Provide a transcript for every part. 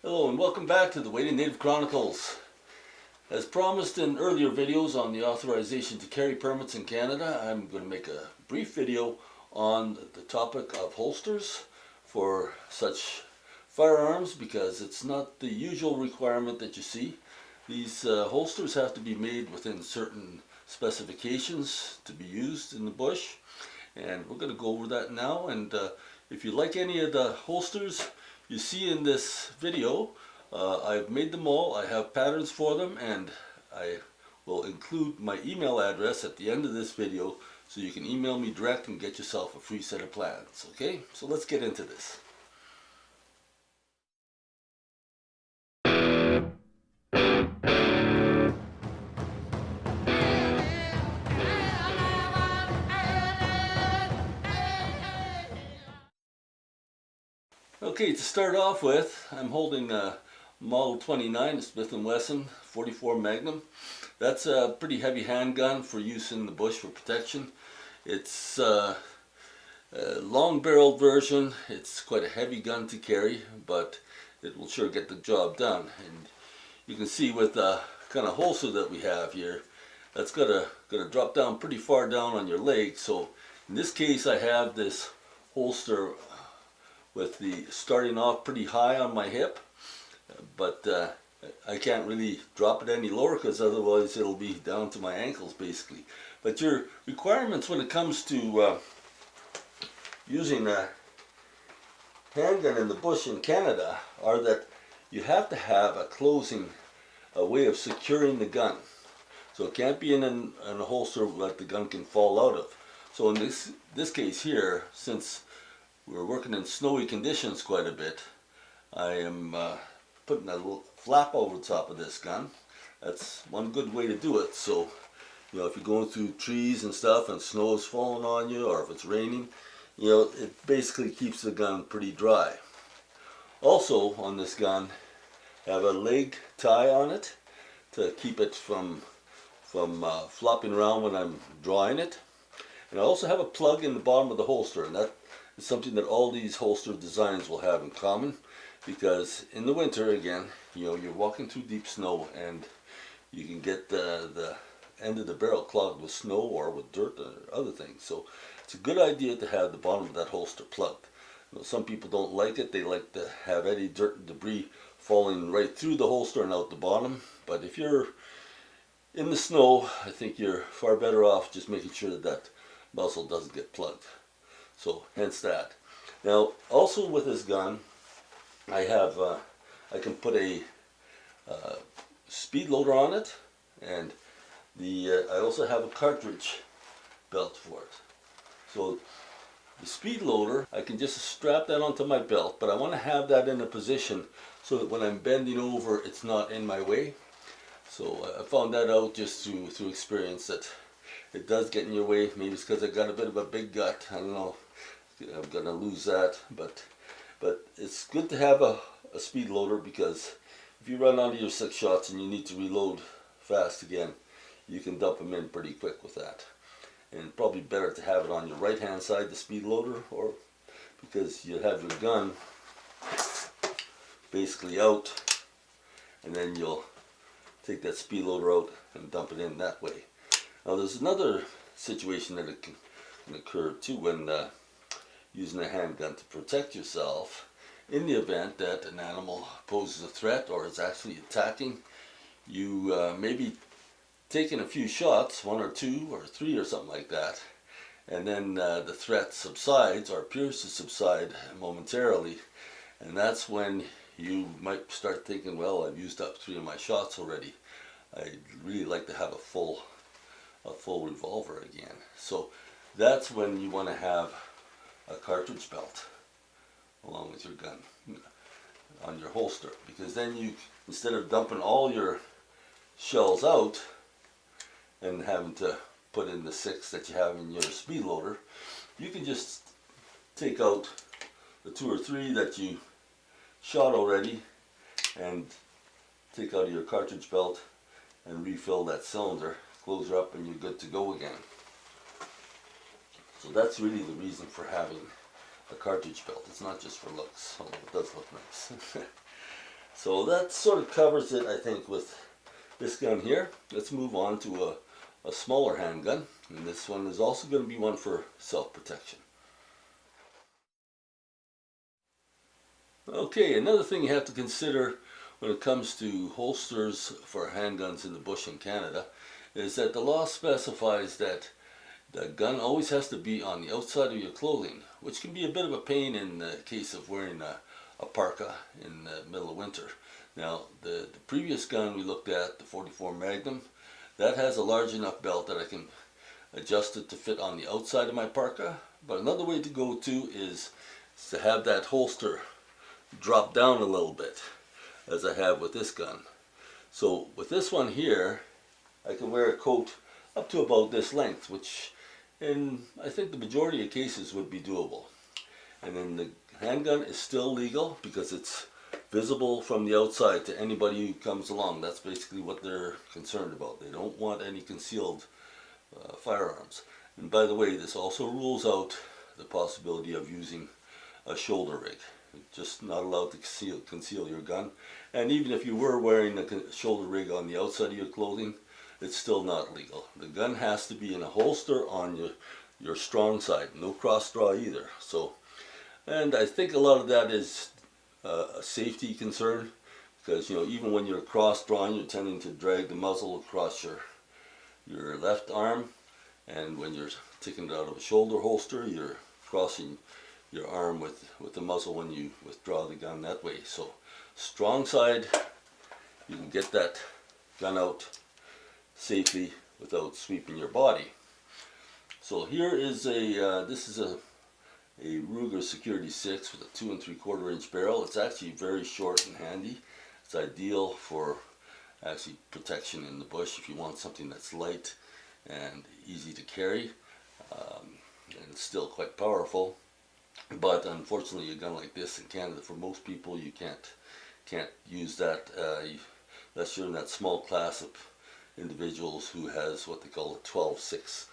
Hello and welcome back to the Waiting Native Chronicles. As promised in earlier videos on the authorization to carry permits in Canada, I'm going to make a brief video on the topic of holsters for such firearms because it's not the usual requirement that you see. These holsters have to be made within certain specifications to be used in the bush, and we're going to go over that now. And if you like any of the holsters you see in this video, I've made them all. I have patterns for them, and I will include my email address at the end of this video so you can email me direct and get yourself a free set of plans. Okay, so let's get into this. Okay, to start off with, I'm holding a Model 29, a Smith & Wesson 44 Magnum. That's a pretty heavy handgun for use in the bush for protection. It's a long-barreled version. It's quite a heavy gun to carry, but it will sure get the job done. And you can see with the kind of holster that we have here, that's gonna drop down pretty far down on your leg. So in this case, I have this holster with the starting off pretty high on my hip, but I can't really drop it any lower because otherwise it'll be down to my ankles basically. But your requirements when it comes to using a handgun in the bush in Canada are that you have to have a way of securing the gun. So it can't be in a holster that the gun can fall out of. So in this case here, since we're working in snowy conditions quite a bit, I am putting a little flap over the top of this gun. That's one good way to do it. So, you know, if you're going through trees and stuff and snow is falling on you, or if it's raining, you know, it basically keeps the gun pretty dry. Also on this gun, I have a leg tie on it to keep it from flopping around when I'm drawing it. And I also have a plug in the bottom of the holster, and that is something that all these holster designs will have in common, because in the winter, again, you know, you're walking through deep snow and you can get the end of the barrel clogged with snow or with dirt or other things. So it's a good idea to have the bottom of that holster plugged. You know, some people don't like it. They like to have any dirt and debris falling right through the holster and out the bottom. But if you're in the snow, I think you're far better off just making sure that that muzzle doesn't get plugged. So hence that. Now also with this gun, I have I can put a speed loader on it, and I also have a cartridge belt for it. So the speed loader, I can just strap that onto my belt, but I want to have that in a position so that when I'm bending over, it's not in my way. So I found that out just through experience, that it does get in your way. Maybe it's because I got a bit of a big gut. I don't know. I'm gonna lose that, but it's good to have a speed loader, because if you run out of your 6 shots and you need to reload fast again, you can dump them in pretty quick with that. And probably better to have it on your right hand side, the speed loader, or because you have your gun basically out, and then you'll take that speed loader out and dump it in that way. Now there's another situation that it can occur too when using a handgun to protect yourself. In the event that an animal poses a threat or is actually attacking, you may be taking a few shots, 1 or 2 or 3 or something like that, and then the threat subsides or appears to subside momentarily, and that's when you might start thinking, well, I've used up 3 of my shots already. I'd really like to have a full revolver again. So that's when you want to have a cartridge belt along with your gun on your holster, because then you, instead of dumping all your shells out and having to put in the 6 that you have in your speed loader, you can just take out the 2 or 3 that you shot already and take out of your cartridge belt and refill that cylinder, close her up, and you're good to go again. So that's really the reason for having a cartridge belt. It's not just for looks, although it does look nice. So that sort of covers it, I think, with this gun here. Let's move on to a smaller handgun, and this one is also going to be one for self-protection. Okay, another thing you have to consider when it comes to holsters for handguns in the bush in Canada is that the law specifies that the gun always has to be on the outside of your clothing, which can be a bit of a pain in the case of wearing a parka in the middle of winter. Now, the previous gun we looked at, the 44 Magnum, that has a large enough belt that I can adjust it to fit on the outside of my parka. But another way to go to is to have that holster drop down a little bit, as I have with this gun. So with this one here, I can wear a coat up to about this length, which in I think the majority of cases would be doable. And then the handgun is still legal because it's visible from the outside to anybody who comes along. That's basically what they're concerned about. They don't want any concealed firearms. And by the way, this also rules out the possibility of using a shoulder rig. You're just not allowed to conceal your gun. And even if you were wearing a shoulder rig on the outside of your clothing, it's still not legal. The gun has to be in a holster on your strong side, no cross draw either. So, and I think a lot of that is a safety concern, because even when you're cross drawing, you're tending to drag the muzzle across your left arm, and when you're taking it out of a shoulder holster, you're crossing your arm with the muzzle when you withdraw the gun that way. So strong side, you can get that gun out safely without sweeping your body. So here is this is a Ruger Security 6 with a 2 3/4 inch barrel. It's actually very short and handy. It's ideal for actually protection in the bush if you want something that's light and easy to carry, and still quite powerful. But unfortunately, a gun like this in Canada, for most people, you can't use that unless you're in that small class of individuals who has what they call a 12.6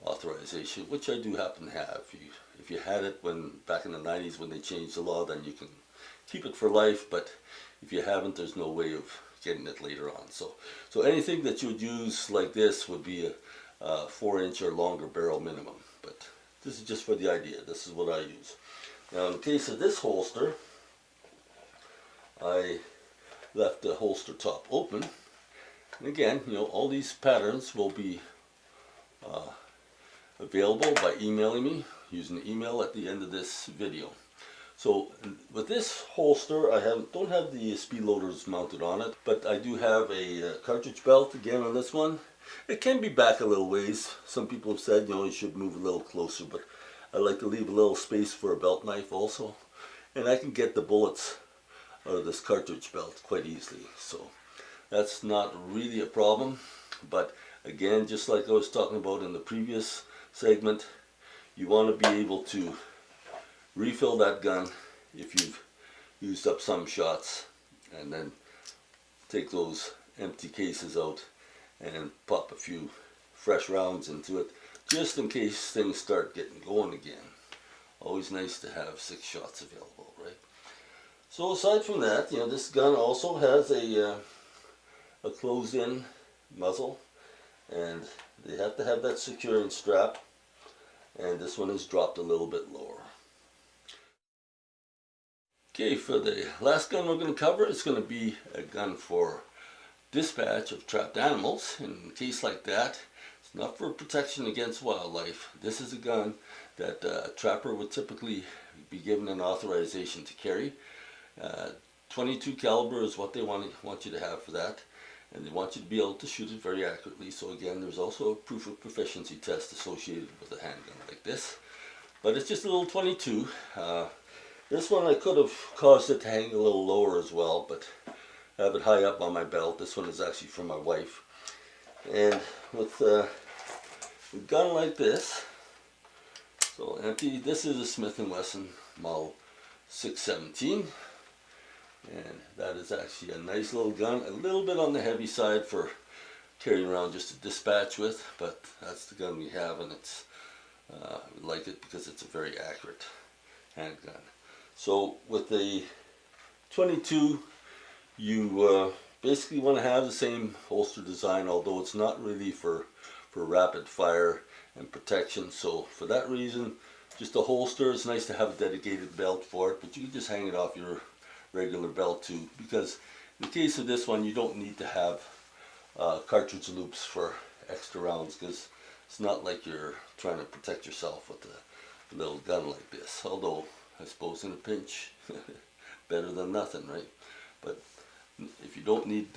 authorization, which I do happen to have. If you had it back in the 90s when they changed the law, then you can keep it for life. But if you haven't, there's no way of getting it later on. So anything that you would use like this would be a 4-inch or longer barrel minimum. But this is just for the idea. This is what I use. Now, in the case of this holster, I left the holster top open. And again, all these patterns will be available by emailing me using the email at the end of this video. So with this holster, I don't have the speed loaders mounted on it, but I do have a cartridge belt again on this one. It can be back a little ways. Some people have said you should move a little closer, but I like to leave a little space for a belt knife also. And I can get the bullets out of this cartridge belt quite easily. So that's not really a problem. But again, just like I was talking about in the previous segment, you want to be able to refill that gun if you've used up some shots, and then take those empty cases out and pop a few fresh rounds into it, just in case things start getting going again. Always nice to have 6 shots available, right? So aside from that, this gun also has a closed-in muzzle, and they have to have that securing strap, and this one is dropped a little bit lower. Okay, for the last gun we're going to cover, it's going to be a gun for dispatch of trapped animals. In a case like that, it's not for protection against wildlife. This is a gun that a trapper would typically be given an authorization to carry. 22 caliber is what they want you to have for that, and they want you to be able to shoot it very accurately. So again, there's also a proof of proficiency test associated with a handgun like this, but it's just a little 22. This one I could have caused it to hang a little lower as well, but I have it high up on my belt. This one is actually from my wife. And with a gun like this, so empty, this is a Smith & Wesson Model 617. And that is actually a nice little gun, a little bit on the heavy side for carrying around just to dispatch with, but that's the gun we have, and it's we like it because it's a very accurate handgun. So with the 22, You basically want to have the same holster design, although it's not really for rapid fire and protection. So for that reason, just a holster. It's nice to have a dedicated belt for it, but you can just hang it off your regular belt too, because in the case of this one, you don't need to have cartridge loops for extra rounds, because it's not like you're trying to protect yourself with a little gun like this. Although I suppose in a pinch, better than nothing, right? But if you don't need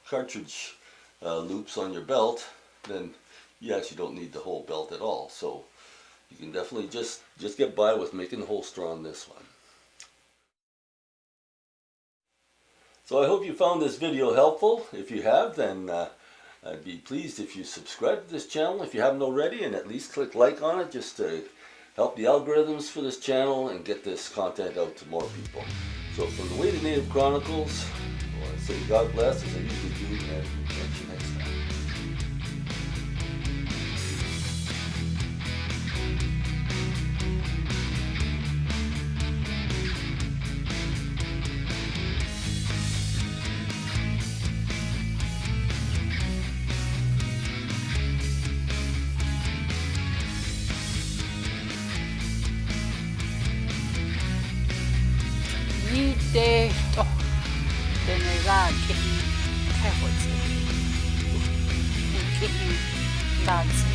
cartridge loops on your belt, then you actually don't need the whole belt at all. So you can definitely just get by with making the holster on this one. So I hope you found this video helpful. If you have, then I'd be pleased if you subscribe to this channel if you haven't already, and at least click like on it just to help the algorithms for this channel and get this content out to more people. So from the Way to Native Chronicles, I want to say God bless, as I usually do, and catch you next time. Then they got kitten, careful, kitten dogs.